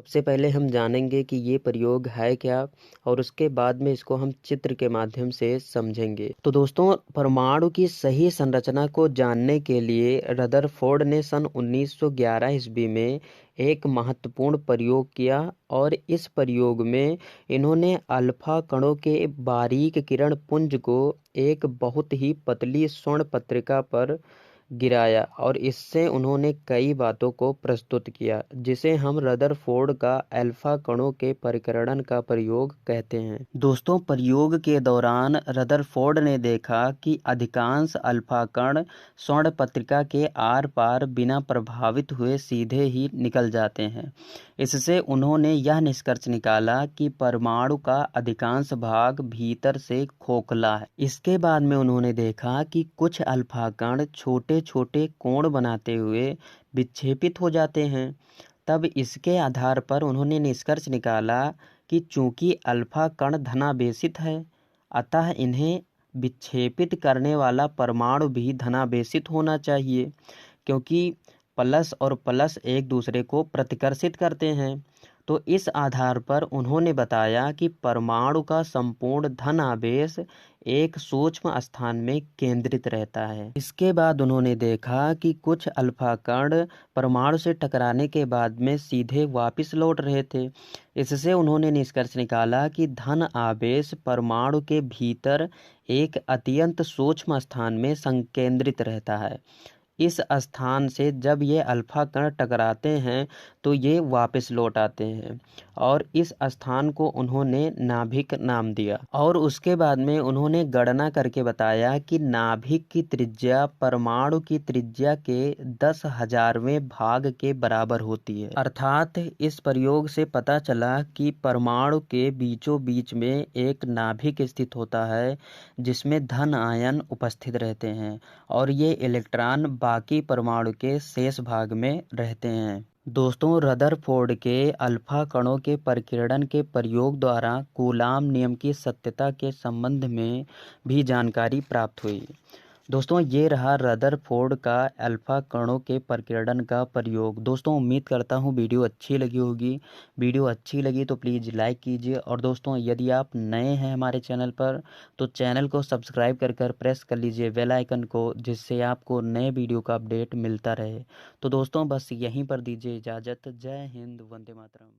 सबसे पहले हम जानेंगे कि ये प्रयोग है क्या और उसके बाद में इसको हम चित्र के माध्यम से समझेंगे। तो दोस्तों, परमाणु की सही संरचना को जानने के लिए रदरफोर्ड ने सन 1911 ईस्वी में एक महत्वपूर्ण प्रयोग किया और इस प्रयोग में इन्होंने अल्फा कणों के बारीक किरण पुंज को एक बहुत ही पतली स्वर्ण पत्रिका पर गिराया और इससे उन्होंने कई बातों को प्रस्तुत किया, जिसे हम रदरफोर्ड का अल्फा कणों के परिकरण का प्रयोग कहते हैं। दोस्तों, प्रयोग के दौरान रदरफोर्ड ने देखा कि अधिकांश अल्फा कण स्वर्ण पत्रिका के आर पार बिना प्रभावित हुए सीधे ही निकल जाते हैं। इससे उन्होंने यह निष्कर्ष निकाला कि परमाणु का अधिकांश भाग भीतर से खोखला है। इसके बाद में उन्होंने देखा कि कुछ अल्फा कण छोटे छोटे कोण बनाते हुए विक्षेपित हो जाते हैं। तब इसके आधार पर उन्होंने निष्कर्ष निकाला कि चूंकि अल्फा कण धनावेशित है, अतः इन्हें विक्षेपित करने वाला परमाणु भी धनावेशित होना चाहिए, क्योंकि प्लस और प्लस एक दूसरे को प्रतिकर्षित करते हैं। तो इस आधार पर उन्होंने बताया कि परमाणु का संपूर्ण धन आवेश एक सूक्ष्म स्थान में केंद्रित रहता है। इसके बाद उन्होंने देखा कि कुछ अल्फा कण परमाणु से टकराने के बाद में सीधे वापस लौट रहे थे। इससे उन्होंने निष्कर्ष निकाला कि धन आवेश परमाणु के भीतर एक अत्यंत सूक्ष्म स्थान में संकेंद्रित रहता है। इस स्थान से जब ये अल्फा कण टकराते हैं तो ये वापस लौट आते हैं और इस स्थान को उन्होंने नाभिक नाम दिया। और उसके बाद में उन्होंने गणना करके बताया कि नाभिक की त्रिज्या परमाणु की त्रिज्या के 10,000वें भाग के बराबर होती है। अर्थात इस प्रयोग से पता चला कि परमाणु के बीचों बीच में एक नाभिक स्थित होता है, जिसमें धन आयन उपस्थित रहते हैं और ये इलेक्ट्रॉन बाकी परमाणु के शेष भाग में रहते हैं। दोस्तों, रदरफोर्ड के अल्फा कणों के परिकिरण के प्रयोग द्वारा कूलाम नियम की सत्यता के संबंध में भी जानकारी प्राप्त हुई। दोस्तों, ये रहा रदरफोर्ड का अल्फा कणों के परिकिरण का प्रयोग। दोस्तों, उम्मीद करता हूँ वीडियो अच्छी लगी होगी। वीडियो अच्छी लगी तो प्लीज़ लाइक कीजिए और दोस्तों, यदि आप नए हैं हमारे चैनल पर तो चैनल को सब्सक्राइब कर प्रेस कर लीजिए बेल आइकन को, जिससे आपको नए वीडियो का अपडेट मिलता रहे। तो दोस्तों, बस यहीं पर दीजिए इजाज़त। जय हिंद, वंदे मातरम।